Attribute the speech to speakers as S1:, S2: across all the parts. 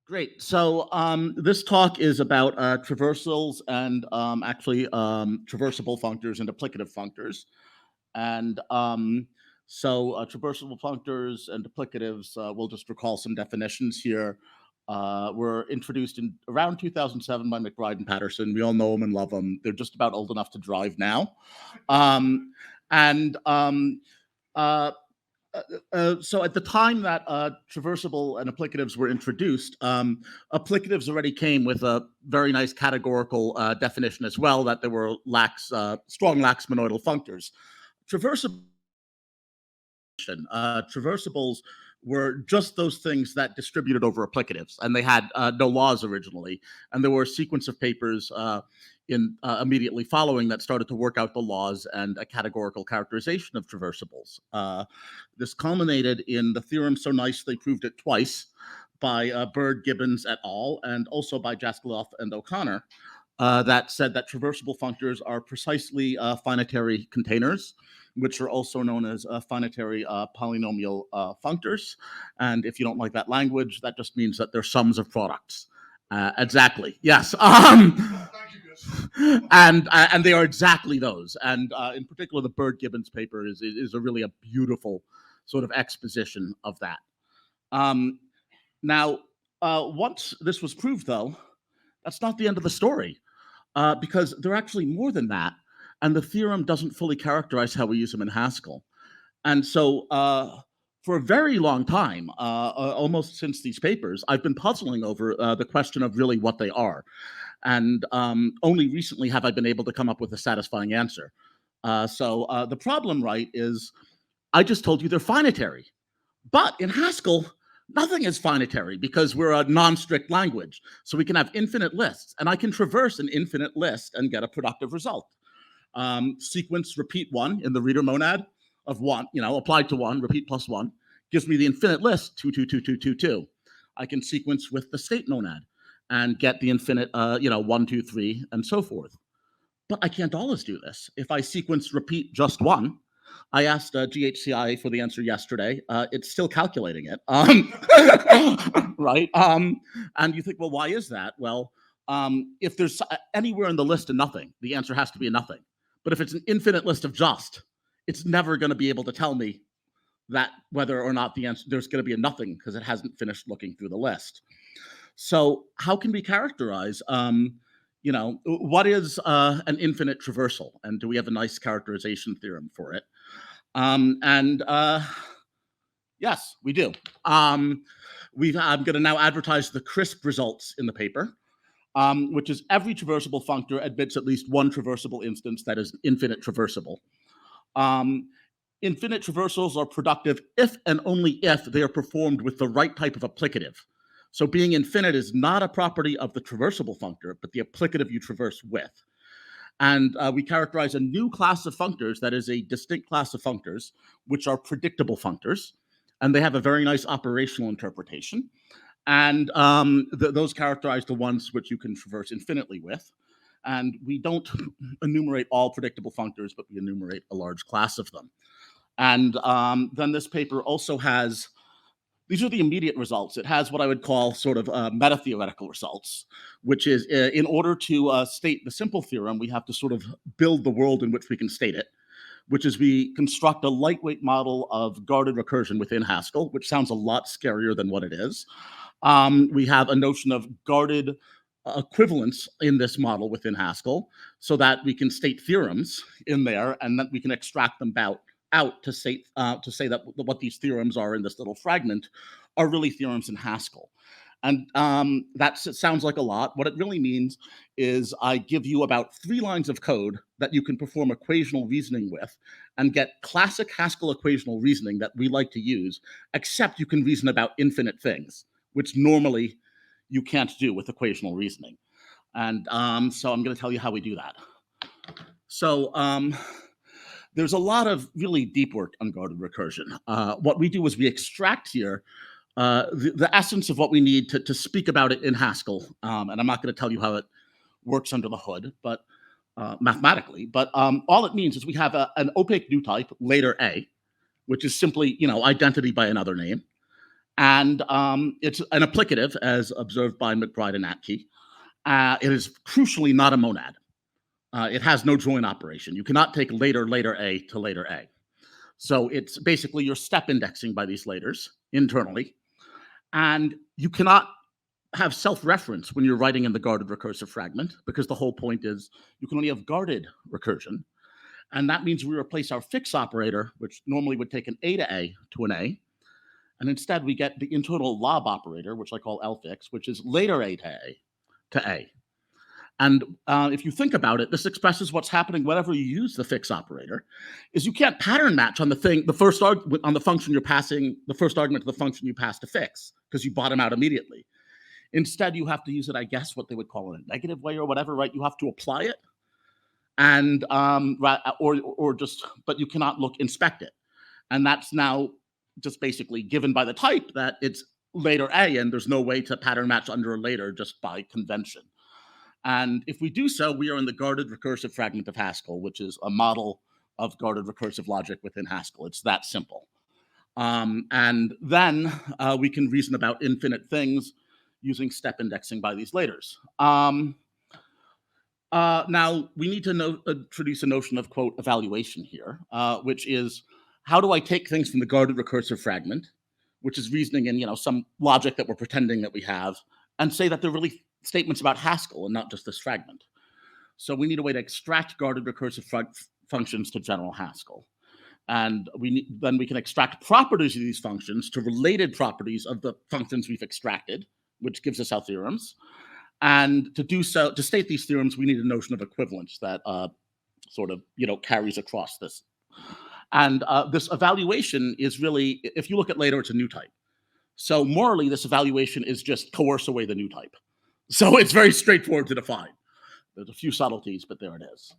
S1: Great. So this talk is about traversals and traversable functors and applicative functors. And traversable functors and applicatives, we'll just recall some definitions here. Were introduced in around 2007 by McBride and Patterson. We all know them and love them. They're just about old enough to drive now. Um, and uh, so at the time that traversable and applicatives were introduced, applicatives already came with a very nice categorical definition as well, that there were strong lax-monoidal functors. Traversables were just those things that distributed over applicatives, and they had no laws originally. And there were a sequence of papers immediately following that started to work out the laws and a categorical characterization of traversables. This culminated in the theorem so nice they proved it twice by Bird, Gibbons et al., and also by Jaskeloff and O'Connor, that said that traversable functors are precisely finitary containers, which are also known as finitary polynomial functors. And if you don't like that language, that just means that they're sums of products. Exactly. Yes. And they are exactly those. And in particular, the Bird Gibbons paper is a beautiful sort of exposition of that. Now, once this was proved, though, that's not the end of the story, because they're actually more than that. And the theorem doesn't fully characterize how we use them in Haskell. And so for a very long time, almost since these papers, I've been puzzling over the question of really what they are. And only recently have I been able to come up with a satisfying answer. So the problem, right, is I just told you they're finitary. But in Haskell, nothing is finitary because we're a non-strict language. So we can have infinite lists, and I can traverse an infinite list and get a productive result. Sequence repeat 1 in the reader monad of 1, applied to 1, repeat plus 1, gives me the infinite list 2, 2, 2, 2, 2, 2. I can sequence with the state monad and get the infinite, 1, 2, 3, and so forth. But I can't always do this. If I sequence repeat just 1, I asked GHCI for the answer yesterday. It's still calculating it, right? And you think, well, why is that? Well, if there's anywhere in the list a nothing, the answer has to be a nothing. But if it's an infinite list of just, it's never going to be able to tell me that whether or not the answer there's going to be a nothing because it hasn't finished looking through the list. So how can we characterize, what is an infinite traversal? And do we have a nice characterization theorem for it? Yes, we do. I'm going to now advertise the crisp results in the paper. Which is every traversable functor admits at least one traversable instance that is infinite traversable. Infinite traversals are productive if and only if they are performed with the right type of applicative. So being infinite is not a property of the traversable functor, but the applicative you traverse with. And we characterize a new class of functors that is a distinct class of functors, which are predictable functors. And they have a very nice operational interpretation. And those characterize the ones which you can traverse infinitely with. And we don't enumerate all predictable functors, but we enumerate a large class of them. And then this paper also has, these are the immediate results. It has what I would call sort of meta-theoretical results, which is in order to state the simple theorem, we have to sort of build the world in which we can state it, which is we construct a lightweight model of guarded recursion within Haskell, which sounds a lot scarier than what it is. We have a notion of guarded equivalence in this model within Haskell so that we can state theorems in there and that we can extract them out to say that what these theorems are in this little fragment are really theorems in Haskell. And that sounds like a lot. What it really means is I give you about 3 lines of code that you can perform equational reasoning with and get classic Haskell equational reasoning that we like to use, except you can reason about infinite things, which normally you can't do with equational reasoning. And so I'm going to tell you how we do that. So there's a lot of really deep work on guarded recursion. What we do is we extract here the essence of what we need to speak about it in Haskell. And I'm not going to tell you how it works under the hood, but mathematically. But all it means is we have an opaque new type, later A, which is simply, identity by another name. And it's an applicative, as observed by McBride and Atke. It is crucially not a monad. It has no join operation. You cannot take later A to later A. So it's basically you're step indexing by these laters internally. And you cannot have self-reference when you're writing in the guarded recursive fragment, because the whole point is you can only have guarded recursion. And that means we replace our fix operator, which normally would take an A to A to an A. And instead we get the internal lob operator, which I call lfix, which is later A to A to A. And if you think about it, this expresses what's happening whenever you use the fix operator, is you can't pattern match on the first argument on the function you're passing, the first argument to the function you pass to fix, because you bottom out immediately. Instead, you have to use it, I guess, what they would call in a negative way or whatever, right? You have to apply it, and but you cannot inspect it, and that's now just basically given by the type that it's later A, and there's no way to pattern match under a later just by convention. And if we do so, we are in the guarded recursive fragment of Haskell, which is a model of guarded recursive logic within Haskell. It's that simple. And then we can reason about infinite things using step indexing by these laters. Now, we need to introduce a notion of, quote, evaluation here, which is how do I take things from the guarded recursive fragment, which is reasoning in some logic that we're pretending that we have, and say that they're really statements about Haskell and not just this fragment. So we need a way to extract guarded recursive functions to general Haskell. And then we can extract properties of these functions to related properties of the functions we've extracted, which gives us our theorems. And to do so, to state these theorems, we need a notion of equivalence that sort of carries across this. And this evaluation is really, if you look at later, it's a new type. So morally, this evaluation is just coerce away the new type. So it's very straightforward to define. There's a few subtleties, but there it is.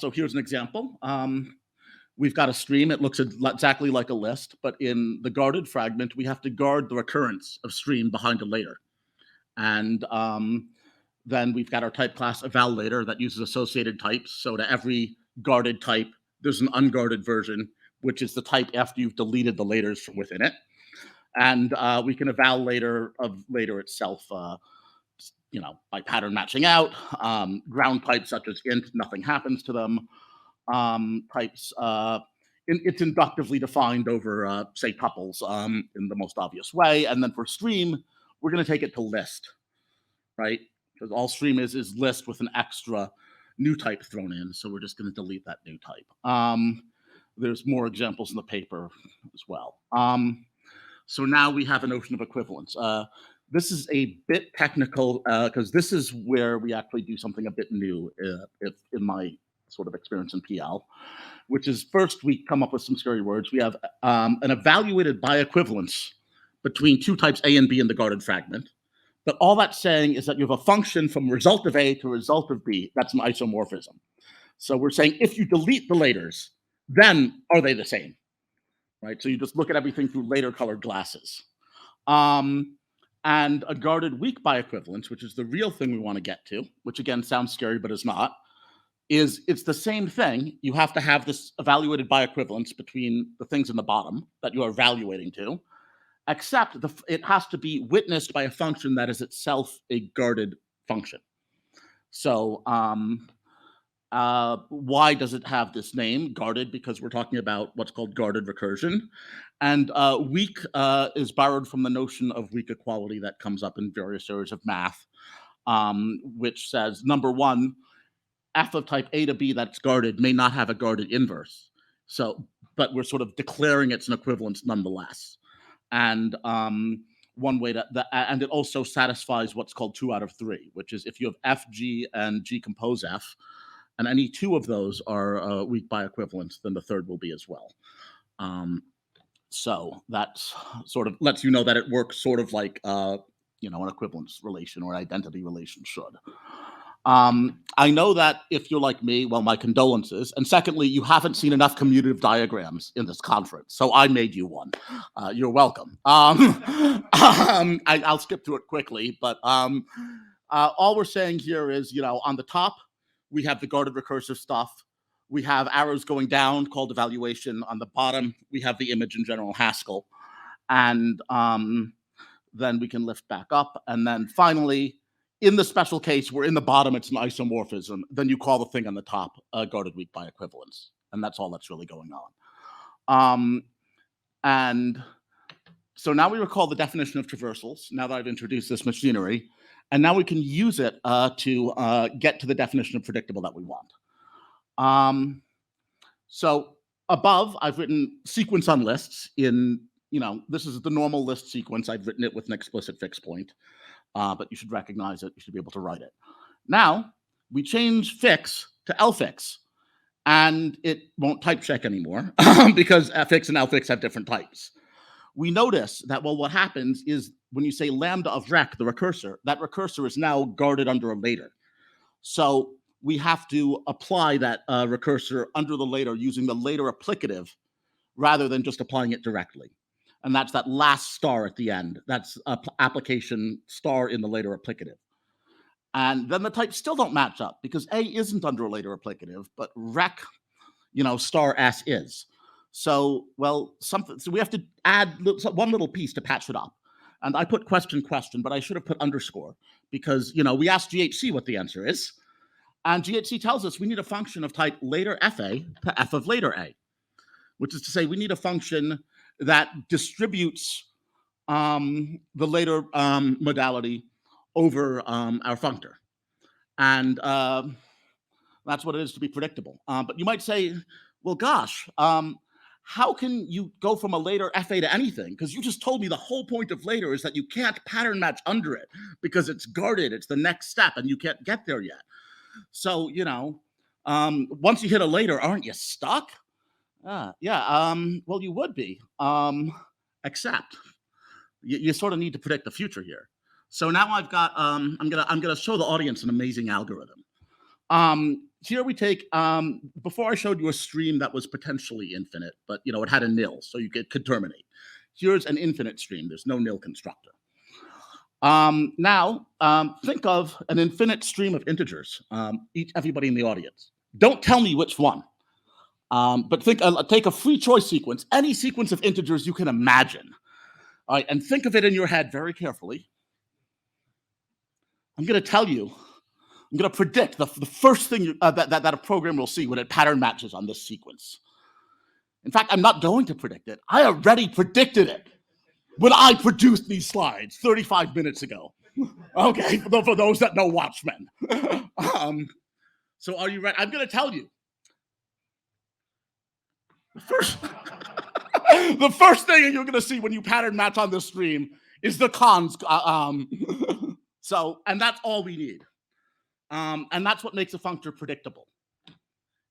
S1: So here's an example. We've got a stream. It looks exactly like a list, but in the guarded fragment, we have to guard the recurrence of stream behind a later. And then we've got our type class eval later that uses associated types. So to every guarded type, there's an unguarded version, which is the type after you've deleted the laters from within it. And we can eval later of later itself, by pattern matching out. Ground types such as int, nothing happens to them. Types, it's inductively defined over, say, tuples in the most obvious way. And then for stream, we're going to take it to list, right? Because all stream is list with an extra new type thrown in. So we're just going to delete that new type. There's more examples in the paper as well. So now we have a notion of equivalence. This is a bit technical because this is where we actually do something a bit new in my sort of experience in PL, which is first we come up with some scary words. We have an evaluated biequivalence between two types A and B in the guarded fragment. But all that's saying is that you have a function from result of A to result of B. That's an isomorphism. So we're saying if you delete the laters, then are they the same? Right? So you just look at everything through later colored glasses. And a guarded weak biequivalence, which is the real thing we want to get to, which again sounds scary but is not, is it's the same thing. You have to have this evaluated biequivalence between the things in the bottom that you are evaluating to, except it has to be witnessed by a function that is itself a guarded function. So why does it have this name, guarded? Because we're talking about what's called guarded recursion. And weak is borrowed from the notion of weak equality that comes up in various areas of math, which says, number one, f of type A to B that's guarded may not have a guarded inverse. So, but we're sort of declaring it's an equivalence nonetheless. And one way and it also satisfies what's called 2 out of 3, which is if you have F, G, and G compose F, and any two of those are weak biequivalence, then the third will be as well. So that sort of lets you know that it works sort of like an equivalence relation or an identity relation should. I know that if you're like me, well, my condolences. And secondly, you haven't seen enough commutative diagrams in this conference, so I made you one. You're welcome. I'll skip through it quickly, but all we're saying here is, on the top, we have the guarded recursive stuff. We have arrows going down called evaluation. On the bottom, we have the image in general Haskell. And then we can lift back up. And then finally, in the special case where in the bottom it's an isomorphism, then you call the thing on the top guarded weak by equivalence. And that's all that's really going on. And so now we recall the definition of traversals, now that I've introduced this machinery. And now we can use it to get to the definition of predictable that we want. So above, I've written sequence on lists in, this is the normal list sequence. I've written it with an explicit fixed point, but you should recognize it. You should be able to write it. Now, we change fix to lfix, and it won't type check anymore because fix and lfix have different types. We notice that, well, what happens is when you say lambda of rec, the recursor, that recursor is now guarded under a later. So we have to apply that recursor under the later using the later applicative rather than just applying it directly. And that's that last star at the end. That's application star in the later applicative. And then the types still don't match up because A isn't under a later applicative, but rec, star S is. So, well, so we have to add one little piece to patch it up. And I put question, but I should have put underscore because, we asked GHC what the answer is. And GHC tells us we need a function of type later FA to F of later A, which is to say we need a function that distributes the later modality over our functor. And that's what it is to be predictable. But you might say, well, gosh, how can you go from a later FA to anything? Because you just told me the whole point of later is that you can't pattern match under it because it's guarded. It's the next step and you can't get there yet. So, once you hit a later, aren't you stuck? Well, you would be, except you sort of need to predict the future here. So now I've got, I'm gonna show the audience an amazing algorithm. Here we take, before I showed you a stream that was potentially infinite, but it had a nil, so you could terminate. Here's an infinite stream. There's no nil constructor. Now, think of an infinite stream of integers, everybody in the audience. Don't tell me which one, but take a free choice sequence, any sequence of integers you can imagine. All right, and think of it in your head very carefully. I'm going to tell you, I'm going to predict the first thing that a program will see when it pattern matches on this sequence. In fact, I'm not going to predict it. I already predicted it when I produced these slides 35 minutes ago. Okay, for those that know Watchmen. So are you ready? I'm going to tell you. The first thing you're going to see when you pattern match on this stream is the cons. And that's all we need. And that's what makes a functor predictable.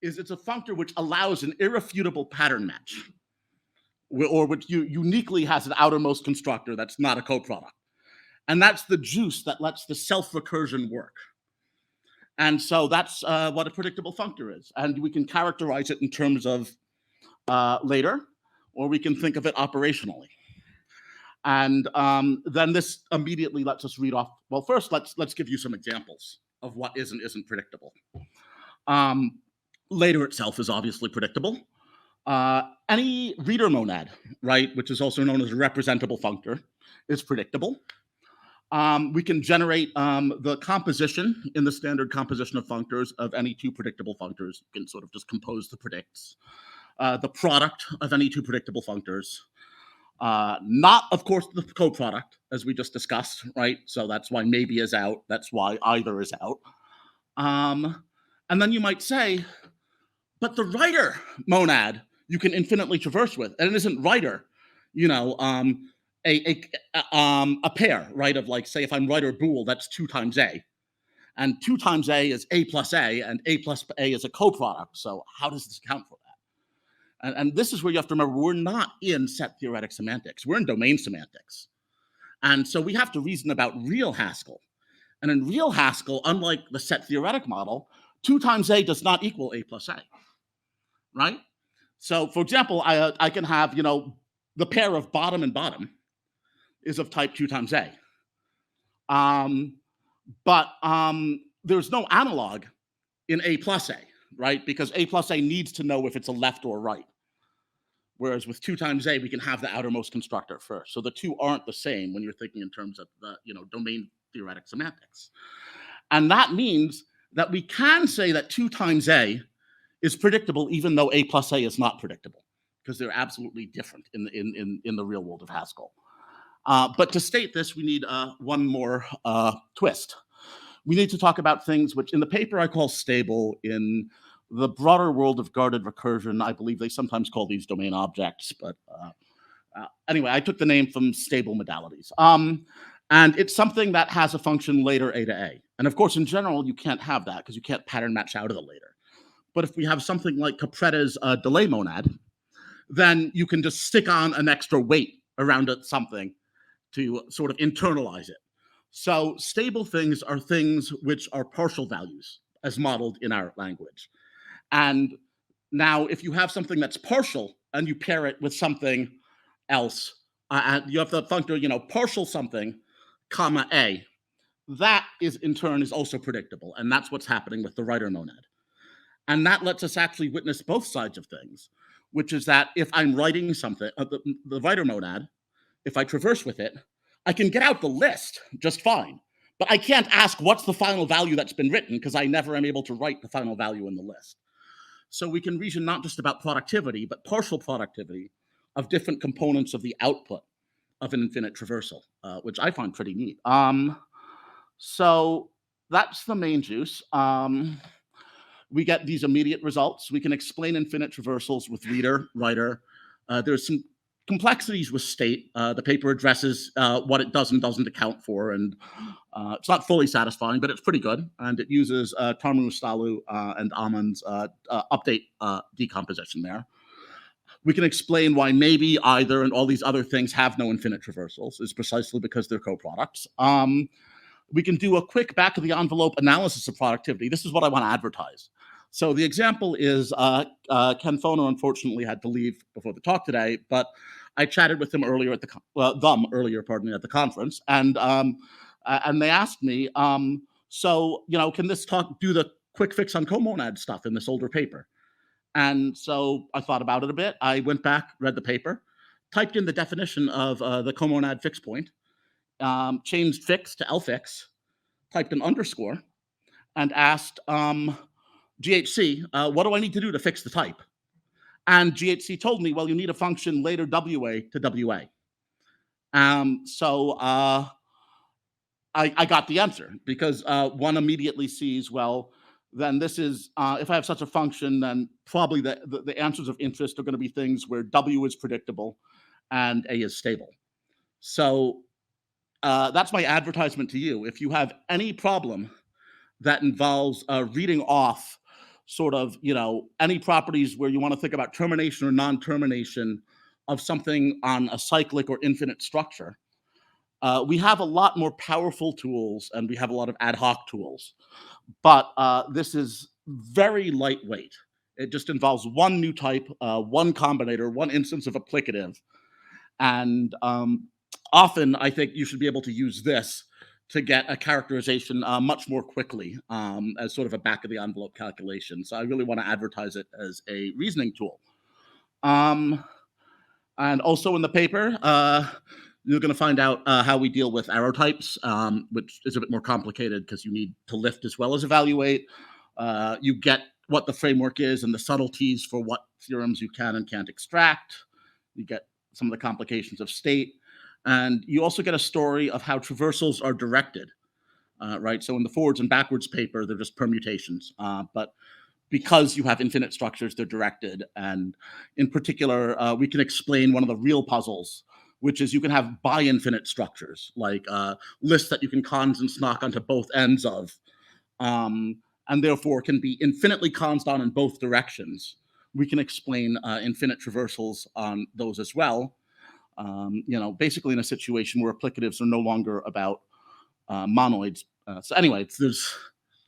S1: It's a functor which allows an irrefutable pattern match, or which uniquely has an outermost constructor that's not a coproduct. And that's the juice that lets the self-recursion work. And so that's what a predictable functor is. And we can characterize it in terms of later, or we can think of it operationally. And then this immediately lets us read off. Well, first, let's give you some examples of what is and isn't predictable. Later itself is obviously predictable. Any reader monad, right, which is also known as a representable functor, is predictable. We can generate the composition in the standard composition of functors of any two predictable functors. You can sort of just compose the predicts. The product of any two predictable functors. Not, of course, the coproduct, as we just discussed, right? So that's why maybe is out. That's why either is out. And then you might say, but the writer monad you can infinitely traverse with, and it isn't writer, a pair, right? Of like, say, if I'm writer bool, that's 2 times A. And 2 times A is A plus A, and A plus A is a coproduct. So how does this account for that? And this is where you have to remember, we're not in set theoretic semantics. We're in domain semantics. And so we have to reason about real Haskell. And in real Haskell, unlike the set theoretic model, 2 times A does not equal A plus A, right? So, for example, I can have, the pair of bottom and bottom is of type 2 times A. But there's no analog in A plus A, right? Because A plus A needs to know if it's a left or right. Whereas with 2 times A, we can have the outermost constructor first. So the two aren't the same when you're thinking in terms of the, domain theoretic semantics. And that means that we can say that 2 times A is predictable, even though A plus A is not predictable, because they're absolutely different in the real world of Haskell. But to state this, we need one more twist. We need to talk about things which in the paper I call stable. In the broader world of guarded recursion, I believe they sometimes call these domain objects, but anyway, I took the name from stable modalities. And it's something that has a function later A to A. And of course, in general, you can't have that because you can't pattern match out of the later. But if we have something like Capretta's delay monad, then you can just stick on an extra weight around something to sort of internalize it. So stable things are things which are partial values as modeled in our language. And now if you have something that's partial and you pair it with something else, you have the functor, partial something, comma A. That is in turn is also predictable. And that's what's happening with the writer monad. And that lets us actually witness both sides of things, which is that if I'm writing something, the writer monad, if I traverse with it, I can get out the list just fine. But I can't ask what's the final value that's been written because I never am able to write the final value in the list. So we can reason not just about productivity, but partial productivity of different components of the output of an infinite traversal, which I find pretty neat. So that's the main juice. We get these immediate results. We can explain infinite traversals with reader, writer. There's some complexities with state. The paper addresses what it does and doesn't account for, and it's not fully satisfying, but it's pretty good. And it uses Tarmustalu and Amon's update decomposition there. We can explain why maybe either and all these other things have no infinite traversals is precisely because they're coproducts. We can do a quick back of the envelope analysis of productivity. This is what I want to advertise. So the example is Ken Foner unfortunately had to leave before the talk today, but I chatted with him earlier at the at the conference, and they asked me, so can this talk do the quick fix on comonad stuff in this older paper? And so I thought about it a bit. I went back, read the paper, typed in the definition of the comonad fix point, changed fix to lfix, typed an underscore, and asked GHC, what do I need to do to fix the type? And GHC told me, well, you need a function later WA to WA. So I got the answer because one immediately sees, well, then this is, if I have such a function, then probably the answers of interest are going to be things where W is predictable and A is stable. So that's my advertisement to you. If you have any problem that involves reading off sort of, any properties where you want to think about termination or non-termination of something on a cyclic or infinite structure, we have a lot more powerful tools and we have a lot of ad hoc tools. But this is very lightweight. It just involves one new type, one combinator, one instance of applicative. And often I think you should be able to use this to get a characterization much more quickly as sort of a back of the envelope calculation. So I really want to advertise it as a reasoning tool. And also in the paper, you're going to find out how we deal with arrow types, which is a bit more complicated because you need to lift as well as evaluate. You get what the framework is and the subtleties for what theorems you can and can't extract. You get some of the complications of state. And you also get a story of how traversals are directed, right? So in the forwards and backwards paper, they're just permutations. But because you have infinite structures, they're directed. And in particular, we can explain one of the real puzzles, which is you can have bi-infinite structures, like lists that you can cons and snock onto both ends of, and therefore can be infinitely consed on in both directions. We can explain infinite traversals on those as well. Basically in a situation where applicatives are no longer about monoids. So anyway, there's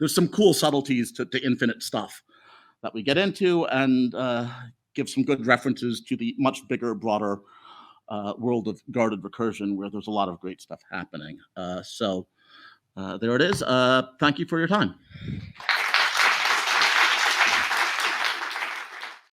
S1: some cool subtleties to infinite stuff that we get into and give some good references to the much bigger, broader world of guarded recursion where there's a lot of great stuff happening. So there it is. Thank you for your time.